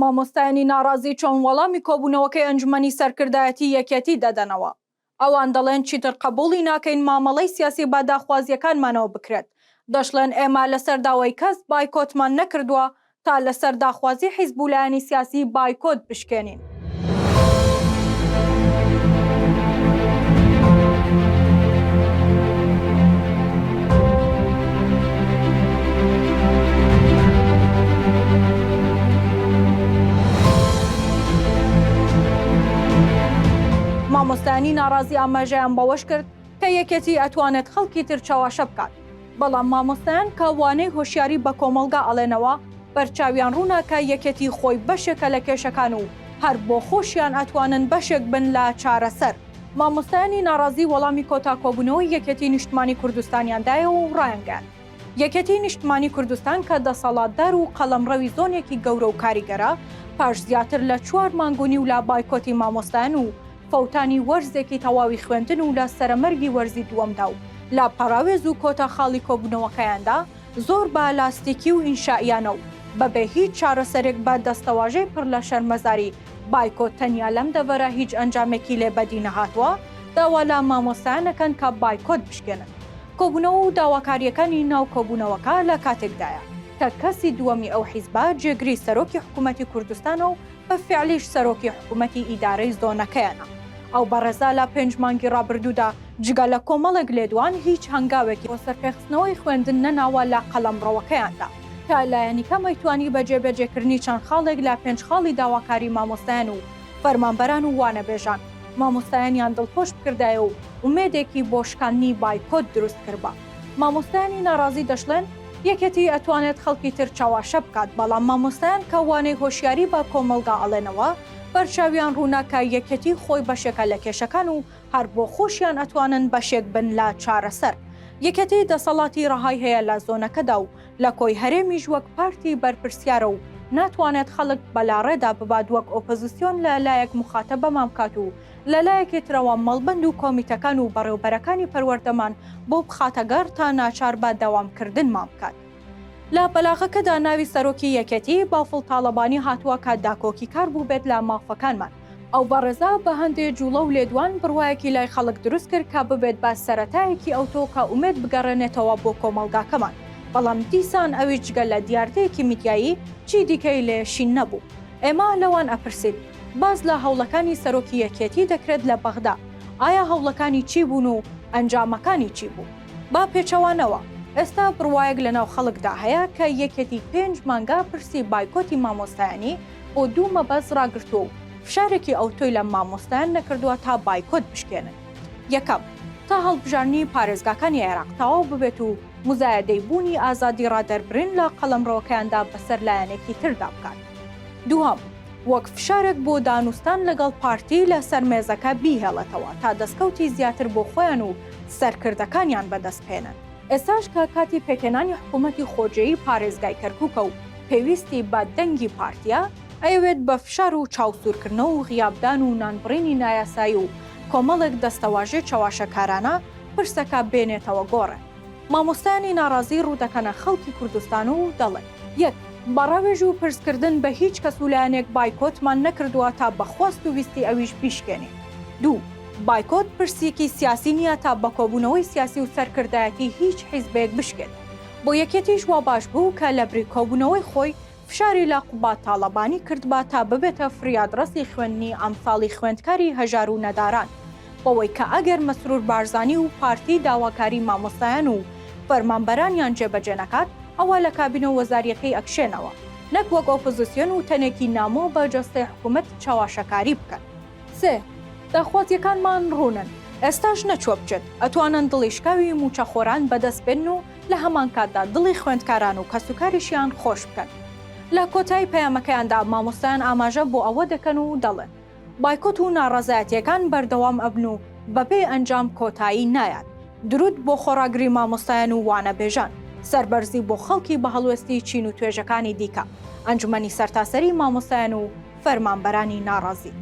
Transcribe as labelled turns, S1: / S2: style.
S1: مامۆستایانی ناڕازی چۆن وەڵامی کۆبوونەوەکەی ئەنجومەنی سەرکردایەتی یەکێتی دەدەنەوە. ئەوان دەڵێن چیتر قبوڵی ناکەین مامەڵەی سیاسی با داخوازیەکانمانەوە بکرێت. دەشڵێن ئێمە لەسەر داوای کەس بایکۆتمان نەکردووە تا لەسەر داخوازی حیزب و لایەنی سیاسی بایکۆت بشکێنین. مامۆستایانی ناڕازی ئاماژەیان بەوەش کرد کە یەکێتی ئەتوانێت خەڵکی تر چاواشە بکات. بەڵام مامۆستایان کە وانەی هۆشیاری بە کۆمەڵگا ئەڵێنەوە بەرچاویان ڕووناکە یەکێتی خۆی بەشێکە لە کێشەکان و هەر بۆ خۆشیان ئەتوانن بەشێک بن لە چارەسەر. مامۆستایانی ناڕازی وەڵامی کۆتا کۆبوونەوەی یەکێتی نیشتمانی کوردستانیاندایە و ڕایانگەیاند. یەکێتی نیشتمانی کوردستان کە دەسەڵاتدار و قەڵەمڕەوی زۆنێکی گەورە و کاریگەرە پاش زیاتر لە 4 مانگونی و لە بایکۆتی مامۆستایان و فەوتانی وەرزێکی تەواوی خوێندن و لە سەرەمەرگی وەرزی دووەمدا و لە پەراوێز و کۆتا خاڵی کۆبوونەوەکەیاندا زۆر بە لاستیکی و ئینشائیانە و بەبێ هیچ چارەسەرێک بە دەستەواژەی پڕ لە شەرمەزاری بایکۆت تەنیا لەم دەڤەرە هیچ ئەنجامێکی لێبەدی نەهاتووە داوا لە مامۆستایانەکەن کە بایکۆت بشکێنن. کۆبوونەوە و داواکاریەکانی ناو کۆبوونەوەکە لە کاتێکدایە کە کەسی دووەمی ئەو حیزبە جێگری سەرۆکی حکوومەتی کوردستانە و بە فیعلیش سەرۆکی حکوومەتی ئیدارەی زۆنەکەیانە. ئەو بەڕێزا لە 5 مانگی ڕابردوودا جگە لە کۆمەڵێک لێدوان هیچ هەنگاوێکی بۆ سەرپێخستنەوەی خوێندن نەناوە لە قەڵەمڕەوەکەیاندا تا لایەنیکە مەیتوانی بەجێبەجێکردنی چەند خاڵێک لە 5 خاڵی داواکاری مامۆستایان و فەرمانبەران و وانەبێژان مامۆستایانیان دڵخۆش بکردایە و ئومێدێکی بۆ شکاندنی بایکۆت دروست کردبە. مامۆستایانی ناڕازی دەشڵێن یەکێتی ئەتوانێت خەڵکی تر چاواشە بکات، بەڵام مامۆستایان کە وانەی هۆشیاری بە کۆمەڵگا ئەڵێنەوە بەرچاویان ڕووناکە یەکێتی خۆی بەشێکە لە کێشەکان و هەر بۆ خۆشیان ئەتوانن بەشێک بن لە چارەسەر. یەکێتی دەسەڵاتی ڕەهای هەیە لە زۆنەکەدا و لە کۆی هەرێمیش وەک پارتی بەرپرسیارە و ناتوانێت خەڵک بەلاڕێدا ببات وەک ئۆپۆزیسیۆن لە لایەک مخاتەبە مامکات و لە لایەکی ترەوە مەڵبەند و کۆمیتەکان و بەڕێوەبەرەکانی پەروەردەمان بۆ بخاتەگەر تا ناچار بە داوامکردن مامکات. لە بەلاغەکەدا ناوی سەرۆکی یەکێتی بافڵ تاڵەبانی هاتووە کە داکۆکی کار بوو بێت لە مافەکانمان. ئەو بەڕێزا بە هەندێک جوڵە و لێدوان بڕوایەکی لای خەڵک دروست کرد کە ببێت بە سەرەتایەکی ئەوتۆ کە ئومێد بگەڕێنێتەوە بۆ کۆمەڵگاکەمان. بەڵام دیسان ئەوی جگە لە دیاردەیەکی میدیایی چی دیکەی لێشین نەبوو. ئێمە لەوان ئەپرسید باز لە هەوڵەکانی سەرۆکی یەکێتی دەکرێت لە بەغدا. ئایا هەوڵەکانی چی بوون و ئەنجامەکانی چی بوو؟ با پێچەوانەوە. ئێستا بڕوایەک لەناو خەڵکدا هەیە کە یەکێتی 5 مانگا پرسی بایکۆتی مامۆستایانی بۆ 2 مەبەست ڕاگرتووە و فشارێکی ئەوتۆی لە مامۆستایان نەکردووە تا بایکۆت بشکێنن. یەکەم، تا هەڵبژارنی پارێزگاکانی عێراق تەواو ببێت و مزایەدەی بوونی ئازادی ڕادەربرین لە قەڵەمڕەوەکەیاندا بەسەر لایەنێکی تردا بکات. دووهەم، وەک فشارێک بۆ دانوستان لەگەڵ پارتی لە سەرمێزەکە بیهێڵێتەوە تا دەستکەوتی زیاتر بۆ خۆیان و سەرکردەکانیان بەدەستپێنن. ئێستاش کە کاتی پێکێنانی حکوومەتی خۆجێی پارێزگای کەرکووکە و پێویستی بە دەنگی پارتیە ئەوێت بە فشار و چاوسورکردنەوە و غیابدان و نانبڕینی نایاسایی و کۆمەڵێک دەستەواژێ چاواشەکارانە پرسەکە بێنێتەوە گۆڕێ. مامۆستایانی ناڕازی ڕوودەکەنە خەڵکی کوردستان و دەڵێن: یەک، بەڕاوێژ و پرسکردن بە هیچ کەس و لایەنێک بایکۆتمان نەکردووە تا بەخواست و ویستی ئەویش بیشکێنێ. دوو، بایکۆت پرسیەکی سیاسی نییە تا بە کۆبوونەوەی سیاسی و سەرکردایەتی هیچ حیزبێک بشکێت. بۆ یەکێتیش وا باش بوو کە لە بری کۆبوونەوەی خۆی فشاری لە قوبات تاڵەبانی کردبا تا ببێتە فریادڕەسی خوێندنی ئەمساڵی خوێندکاری هەژار و نەداران، بەوەی کە ئەگەر مەسرور بارزانی و پارتی داواکاری مامۆستایان و فەرمانبەرانیان جێبەجێ نەکات ئەوە لە کابینە وەزاریەکەی ئەکشێنەوە، نەک وەک ئۆپۆزیسیۆن و تەنێکی نامۆ بە جەستەی حکوومەت چاواشەکاری بکەن. سێ، داخوازیەکانمان ڕوونن، ئێستاش نەچوە بچێت، ئەتوانن دڵی شکاوی موچەخۆران بەدەست بێن و لە هەمان کاتدا دڵی خوێندکاران و کەسوکاریشیان خۆش بکەن. لە کۆتایی پەیامەکەیاندا مامۆستایان ئاماژە بۆ ئەوە دەکەن و دەڵێن بایکۆت و ناڕەزایەتیەکان بەردەوام ئەبن و بەبێ ئەنجام کۆتایی نایات. درود بۆ خۆراگری مامۆستایان و وانەبێژان، سەربەرزی بۆ خەڵکی بە هەڵوێستی چین و توێژەکانی دیکە، ئەنجومەنی سەرتاسەری مامۆستایان و فەرمانبەرانی ناڕازی.